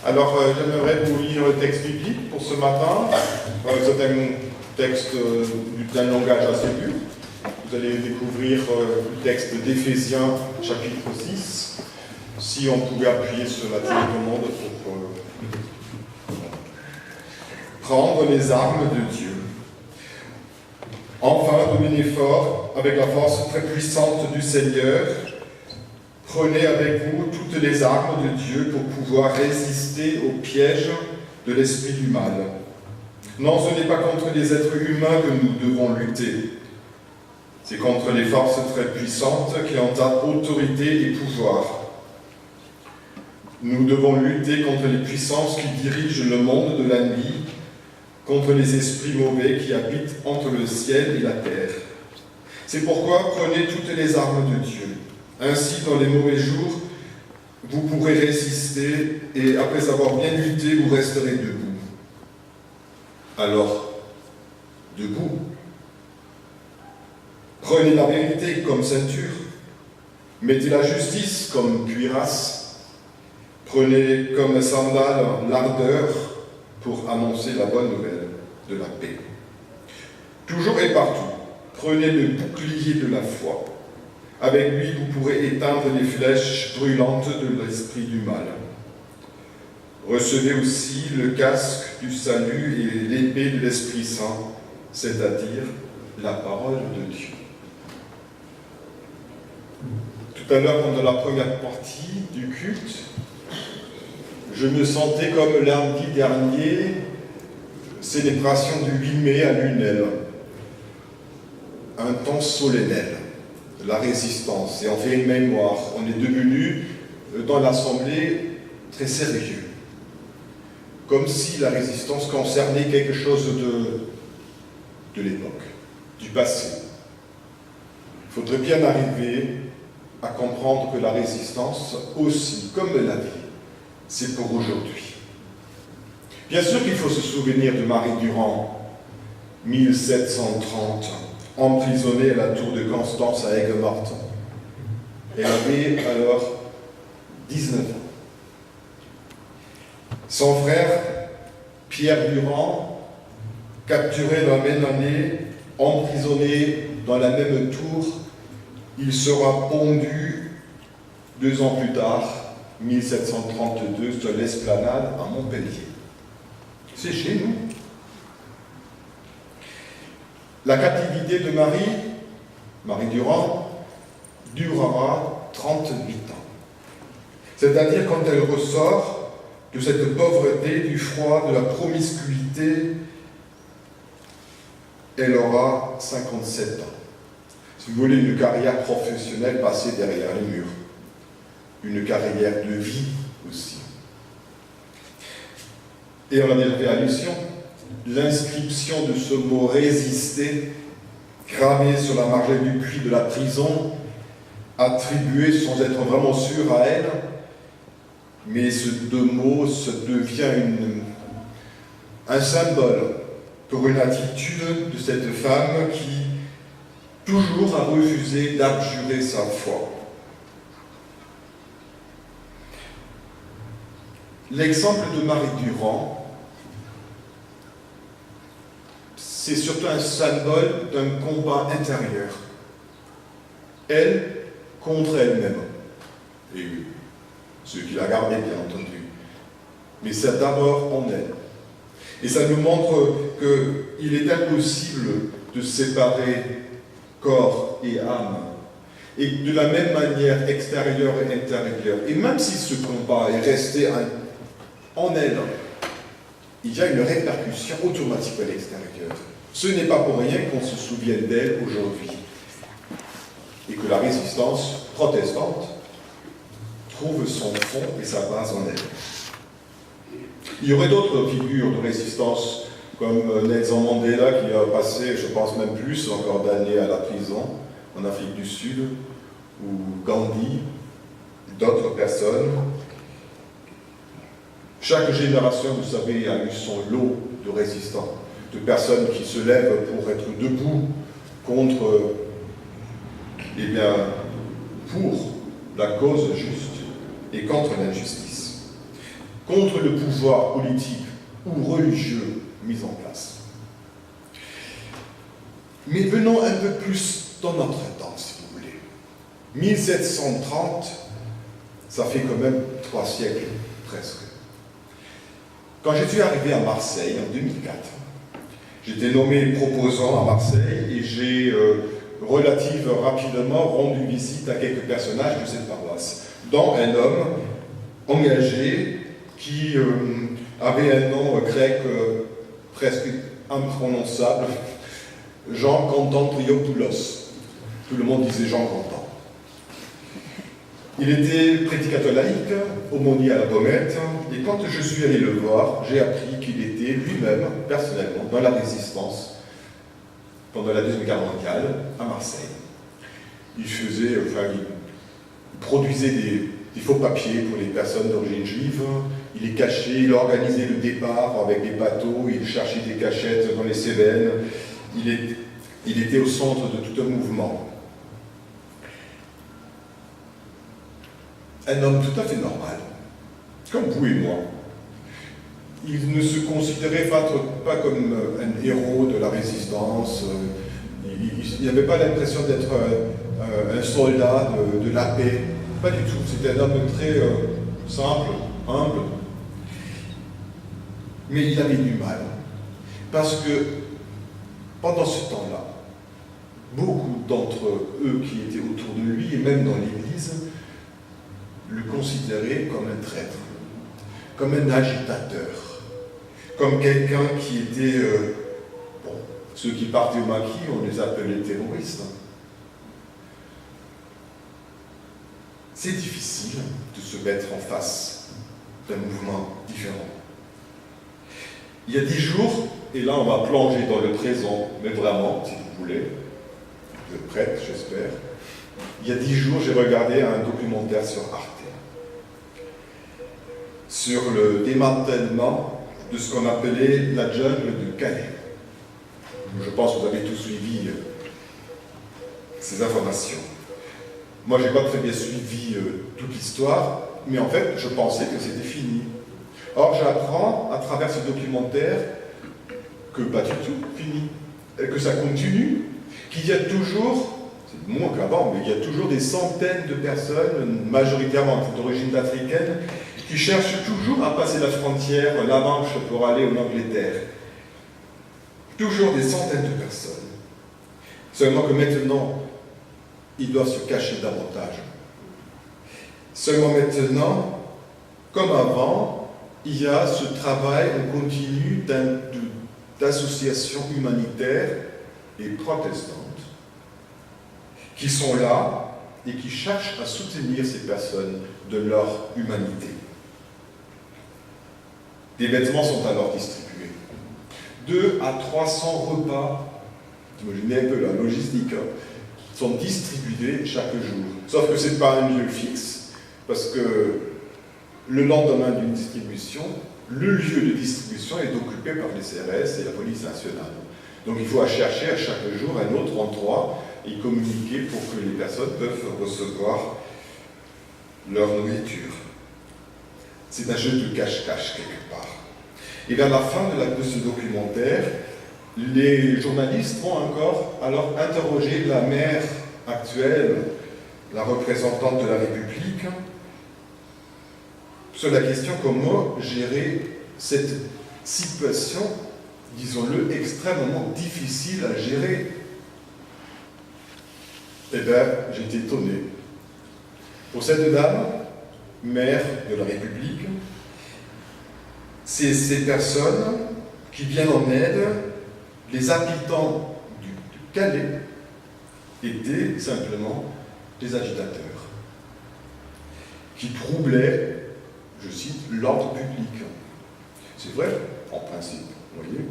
Alors, j'aimerais vous lire le texte biblique pour ce matin. C'est un texte d'un langage assez pur. Vous allez découvrir le texte d'Éphésiens, chapitre 6. Si on pouvait appuyer sur la télécommande pour prendre les armes de Dieu. Enfin, devenez forts avec la force très puissante du Seigneur. Prenez avec vous toutes les armes de Dieu pour pouvoir résister aux pièges de l'esprit du mal. Non, ce n'est pas contre les êtres humains que nous devons lutter. C'est contre les forces très puissantes qui ont autorité et pouvoir. Nous devons lutter contre les puissances qui dirigent le monde de la nuit, contre les esprits mauvais qui habitent entre le ciel et la terre. C'est pourquoi prenez toutes les armes de Dieu. Ainsi, dans les mauvais jours, vous pourrez résister et après avoir bien lutté, vous resterez debout. Alors, debout. Prenez la vérité comme ceinture. Mettez la justice comme cuirasse. Prenez comme sandale l'ardeur pour annoncer la bonne nouvelle de la paix. Toujours et partout, prenez le bouclier de la foi. Avec lui, vous pourrez éteindre les flèches brûlantes de l'esprit du mal. Recevez aussi le casque du salut et l'épée de l'Esprit Saint, c'est-à-dire la parole de Dieu. Tout à l'heure, pendant la première partie du culte, je me sentais comme lundi dernier, célébration du 8 mai à Lunel. Un temps solennel. La résistance, et on fait une mémoire. On est devenu, dans l'Assemblée, très sérieux. Comme si la résistance concernait quelque chose de l'époque, du passé. Il faudrait bien arriver à comprendre que la résistance aussi, comme la vie, c'est pour aujourd'hui. Bien sûr qu'il faut se souvenir de Marie Durand, 1730, emprisonnée à la tour de Constance à Aigues-Mortes. Elle avait alors 19 ans. Son frère, Pierre Durand, capturé dans la même année, emprisonné dans la même tour, il sera pendu 2 ans plus tard, 1732, sur l'Esplanade à Montpellier. C'est chez nous. La captivité de Marie Durand, durera 38 ans. C'est-à-dire quand elle ressort de cette pauvreté, du froid, de la promiscuité, elle aura 57 ans. Si vous voulez, une carrière professionnelle passée derrière les murs. Une carrière de vie aussi. Et on a déjà fait allusion, l'inscription de ce mot « résister » gravé sur la margelle du puits de la prison, attribué sans être vraiment sûr à elle, mais ce 2 mots devient un symbole pour une attitude de cette femme qui toujours a refusé d'abjurer sa foi. L'exemple de Marie Durand, c'est surtout un symbole d'un combat intérieur. Elle contre elle-même. Et ceux qui la gardaient, bien entendu. Mais c'est d'abord en elle. Et ça nous montre qu'il est impossible de séparer corps et âme. Et de la même manière, extérieur et intérieur. Et même si ce combat est resté en elle, il y a une répercussion automatique à l'extérieur. Ce n'est pas pour rien qu'on se souvienne d'elle aujourd'hui. Et que la résistance protestante trouve son fond et sa base en elle. Il y aurait d'autres figures de résistance, comme Nelson Mandela, qui a passé, je pense même plus encore d'années à la prison, en Afrique du Sud, ou Gandhi, d'autres personnes. Chaque génération, vous savez, a eu son lot de résistants, de personnes qui se lèvent pour être debout contre, pour la cause juste et contre l'injustice, contre le pouvoir politique ou religieux mis en place. Mais venons un peu plus dans notre temps, si vous voulez. 1730, ça fait quand même 3 siècles, presque. Quand je suis arrivé à Marseille en 2004, j'étais nommé proposant à Marseille et j'ai relativement rapidement rendu visite à quelques personnages de cette paroisse, dont un homme engagé qui avait un nom grec presque imprononçable, Jean Constantriopoulos. Tout le monde disait Jean Content. Il était prédicateur laïque, aumônier à la Baumette, et quand je suis allé le voir, j'ai appris qu'il était lui-même, personnellement, dans la résistance pendant la Deuxième Guerre mondiale à Marseille. Il produisait des faux papiers pour les personnes d'origine juive, il les cachait, il organisait le départ avec des bateaux, il cherchait des cachettes dans les Cévennes, il était au centre de tout un mouvement. Un homme tout à fait normal, comme vous et moi. Il ne se considérait pas comme un héros de la résistance, il n'avait pas l'impression d'être un soldat de la paix, pas du tout. C'était un homme très simple, humble, mais il avait du mal, parce que pendant ce temps-là, beaucoup d'entre eux qui étaient autour de lui, et même dans l'Église, le considéraient comme un traître, comme un agitateur, comme quelqu'un qui était... ceux qui partaient au maquis, on les appelait terroristes. C'est difficile de se mettre en face d'un mouvement différent. Il y a 10 jours, et là on va plonger dans le présent, mais vraiment, si vous voulez, vous êtes prêts, j'espère. Il y a 10 jours, j'ai regardé un documentaire sur Arte, sur le démantèlement de ce qu'on appelait la jungle de Calais. Je pense que vous avez tous suivi ces informations. Moi, je n'ai pas très bien suivi toute l'histoire, mais en fait, je pensais que c'était fini. Or, j'apprends à travers ce documentaire que pas du tout fini, et que ça continue, qu'il y a toujours, c'est moins qu'avant, mais il y a toujours des centaines de personnes, majoritairement d'origine africaine, qui cherchent toujours à passer la frontière, la Manche, pour aller en Angleterre. Toujours des centaines de personnes. Seulement que maintenant, ils doivent se cacher davantage. Seulement maintenant, comme avant, il y a ce travail en continu d'associations humanitaires et protestantes qui sont là et qui cherchent à soutenir ces personnes de leur humanité. Des vêtements sont alors distribués. 2 à 300 repas, imaginez un peu la logistique, sont distribués chaque jour. Sauf que ce n'est pas un lieu fixe, parce que le lendemain d'une distribution, le lieu de distribution est occupé par les CRS et la police nationale. Donc il faut chercher à chaque jour un autre endroit et communiquer pour que les personnes peuvent recevoir leur nourriture. C'est un jeu de cache-cache quelque part. Et vers la fin de ce documentaire, les journalistes vont encore alors interroger la maire actuelle, la représentante de la République, sur la question comment gérer cette situation, disons-le, extrêmement difficile à gérer. Eh bien, j'étais étonné. Pour cette dame, maire de la République, c'est ces personnes qui viennent en aide, les habitants du Calais étaient simplement des agitateurs qui troublaient, je cite, l'ordre public. C'est vrai, en principe, vous voyez.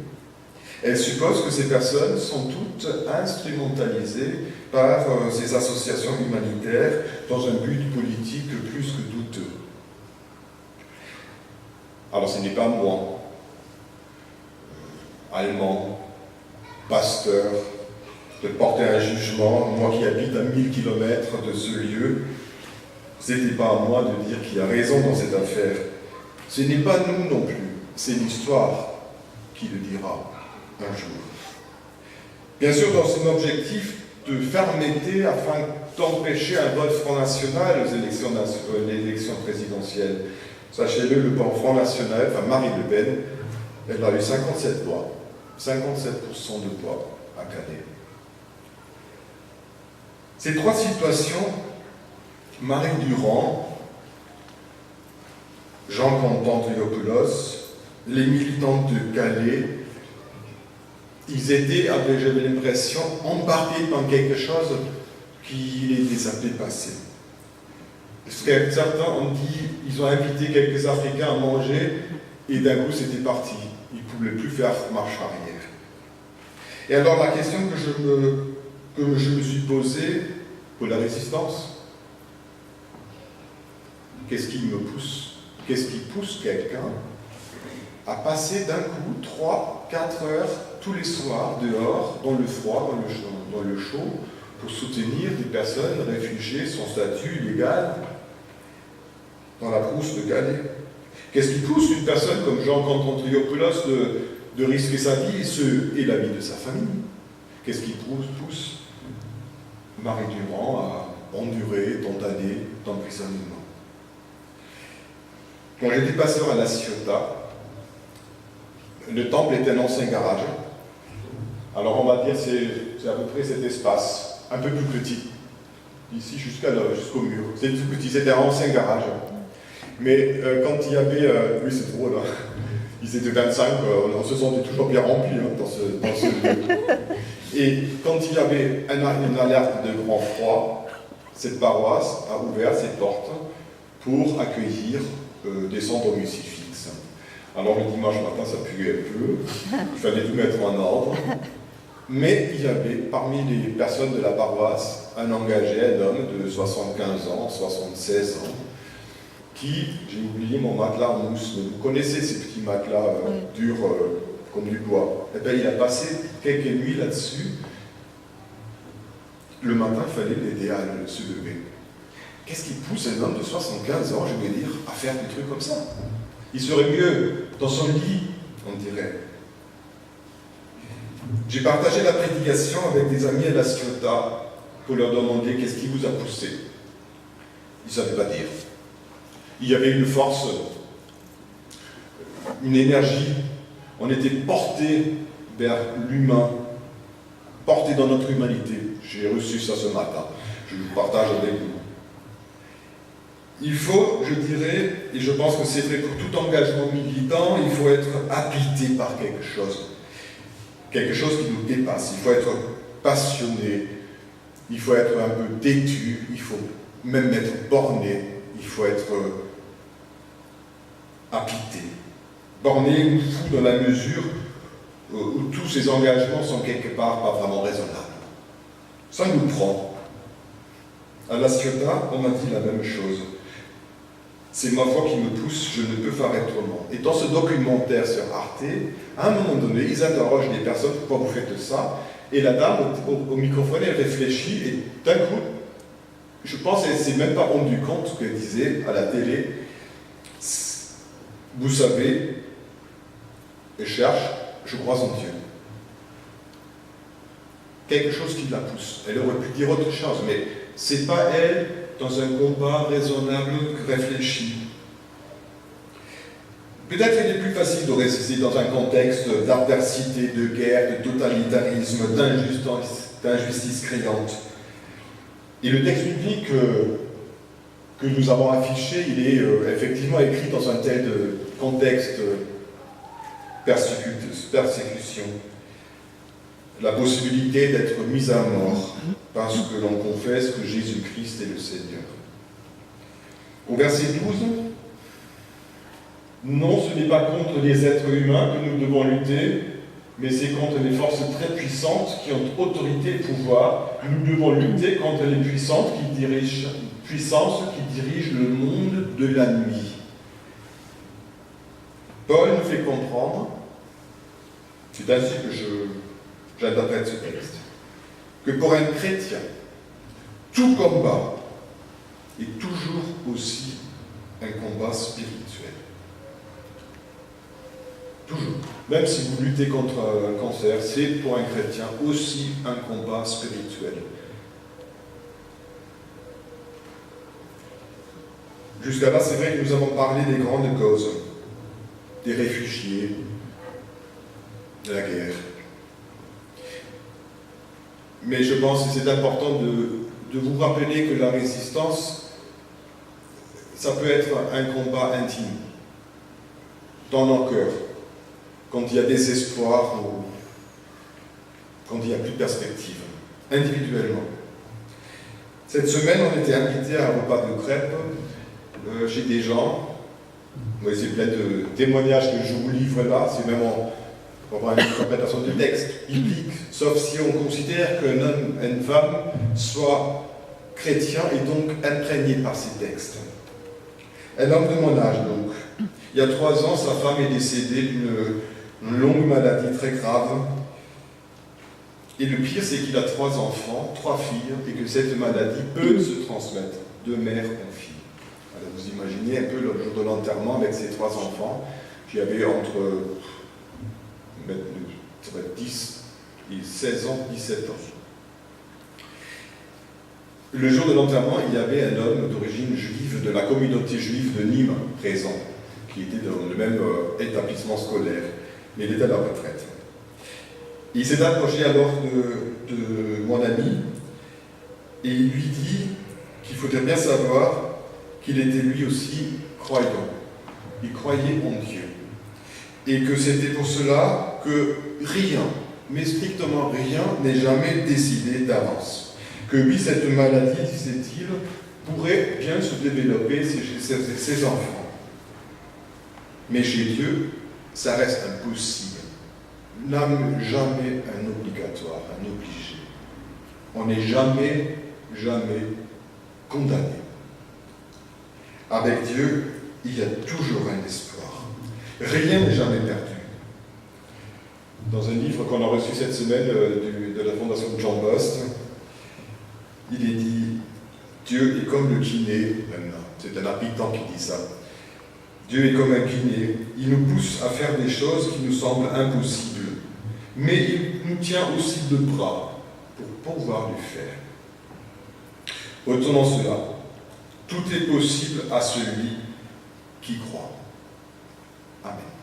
Elle suppose que ces personnes sont toutes instrumentalisées par ces associations humanitaires dans un but politique plus que douteux. Alors ce n'est pas moi, allemand, pasteur, de porter un jugement, moi qui habite à 1000 km de ce lieu. Ce n'était pas à moi de dire qui a raison dans cette affaire. Ce n'est pas nous non plus, c'est l'histoire qui le dira un jour. Bien sûr, dans son objectif de fermeté afin d'empêcher un vote Front National aux élections présidentielles. Sachez-le, le Front National, enfin Marine Le Pen, elle a eu 57 voix, 57% de voix à Calais. Ces trois situations, Marie Durand, Jean Cantandriopoulos, les militants de Calais, ils étaient, j'avais l'impression, embarqués dans quelque chose qui les a dépassés. Parce que certains ont dit, ils ont invité quelques Africains à manger, et d'un coup c'était parti. Ils ne pouvaient plus faire marche arrière. Et alors la question que je me suis posée pour la résistance, qu'est-ce qui me pousse? Qu'est-ce qui pousse quelqu'un à passer d'un coup 3-4 heures tous les soirs dehors, dans le froid, dans le chaud, pour soutenir des personnes réfugiées sans statut légal dans la brousse de Calais? Qu'est-ce qui pousse une personne comme Jean Cantandriopoulos de risquer sa vie et la vie de sa famille? Qu'est-ce qui pousse Marie Durand à endurer tant d'années d'emprisonnement? Quand j'étais pasteur à La Ciotat, le temple était un ancien garage. Alors on va dire c'est à peu près cet espace, un peu plus petit, ici jusqu'au mur. C'est tout petit, c'était un ancien garage. Mais quand il y avait, oui c'est drôle, hein. Ils étaient 25, on se sentait toujours bien rempli hein, dans ce lieu. Et quand il y avait une alerte de grand froid, cette paroisse a ouvert ses portes pour accueillir des centres musiciens. Alors le dimanche matin, ça puait un peu, il fallait tout mettre en ordre. Mais il y avait parmi les personnes de la paroisse un engagé, un homme de 75 ans, 76 ans, qui, j'ai oublié mon matelas en mousse, mais vous connaissez ces petits matelas durs comme du bois. Eh bien, il a passé quelques nuits là-dessus. Le matin, il fallait l'aider à se lever. Qu'est-ce qui pousse un homme de 75 ans, je vais dire, à faire des trucs comme ça? Il serait mieux dans son lit, on dirait. J'ai partagé la prédication avec des amis à La Ciotat pour leur demander qu'est-ce qui vous a poussé. Ils ne savaient pas dire. Il y avait une force, une énergie. On était porté vers l'humain, porté dans notre humanité. J'ai reçu ça ce matin. Je vous partage avec vous. Il faut, je dirais, et je pense que c'est vrai pour tout engagement militant, il faut être habité par quelque chose qui nous dépasse. Il faut être passionné, il faut être un peu têtu, il faut même être borné, il faut être habité. Borné ou fou dans la mesure où tous ces engagements sont quelque part pas vraiment raisonnables. Ça nous prend. À La Ciotat, on m'a dit la même chose. C'est ma foi qui me pousse, je ne peux faire autrement. Et dans ce documentaire sur Arte, à un moment donné, ils interrogent des personnes, pourquoi vous faites ça? Et la dame, au microphone, elle réfléchit, et d'un coup, je pense qu'elle ne s'est même pas rendue compte qu'elle disait à la télé, vous savez, elle cherche, je crois en Dieu. Quelque chose qui la pousse. Elle aurait pu dire autre chose, mais c'est pas elle, dans un combat raisonnable, réfléchi. Peut-être il est plus facile de résister dans un contexte d'adversité, de guerre, de totalitarisme, d'injustice criante. Et le texte biblique que nous avons affiché, il est effectivement écrit dans un tel contexte persécution. La possibilité d'être mis à mort parce que l'on confesse que Jésus-Christ est le Seigneur. Au verset 12, non, ce n'est pas contre les êtres humains que nous devons lutter, mais c'est contre les forces très puissantes qui ont autorité et pouvoir. Nous devons lutter contre les puissances qui dirigent le monde de la nuit. Paul nous fait comprendre, c'est ainsi que j'interprète ce texte, que pour un chrétien, tout combat est toujours aussi un combat spirituel. Toujours. Même si vous luttez contre un cancer, c'est pour un chrétien aussi un combat spirituel. Jusqu'à là, c'est vrai que nous avons parlé des grandes causes, des réfugiés, de la guerre. Mais je pense que c'est important de vous rappeler que la résistance, ça peut être un combat intime, dans nos cœurs, quand il y a désespoir ou quand il n'y a plus de perspective, individuellement. Cette semaine, on était invités à un repas de crêpes chez des gens. Oui, c'est plein de témoignages que je vous livre là, c'est vraiment pour avoir une interprétation du texte biblique, sauf si on considère qu'un homme et une femme soient chrétiens et donc imprégnés par ces textes. Un homme de mon âge, donc. Il y a 3 ans, sa femme est décédée d'une longue maladie très grave. Et le pire, c'est qu'il a 3 enfants, 3 filles, et que cette maladie peut se transmettre de mère en fille. Alors vous imaginez un peu le jour de l'enterrement avec ces 3 enfants. Qui avaient entre 10 et 16 ans, 17 ans. Le jour de l'enterrement, il y avait un homme d'origine juive, de la communauté juive de Nîmes, présent, qui était dans le même établissement scolaire, mais il était à la retraite. Il s'est approché alors de mon ami, et il lui dit qu'il faudrait bien savoir qu'il était lui aussi croyant. Il croyait en Dieu. Et que c'était pour cela que rien, mais strictement rien, n'est jamais décidé d'avance. Que oui, cette maladie, disait-il, pourrait bien se développer chez ses enfants. Mais chez Dieu, ça reste impossible. N'âme jamais un obligatoire, un obligé. On n'est jamais condamné. Avec Dieu, il y a toujours un espoir. Rien n'est jamais perdu. Dans un livre qu'on a reçu cette semaine de la fondation John Bost, il est dit « Dieu est comme le kiné », c'est un habitant qui dit ça. Dieu est comme un kiné, il nous pousse à faire des choses qui nous semblent impossibles, mais il nous tient aussi de bras pour pouvoir les faire. Retenons cela, tout est possible à celui qui croit. Amen.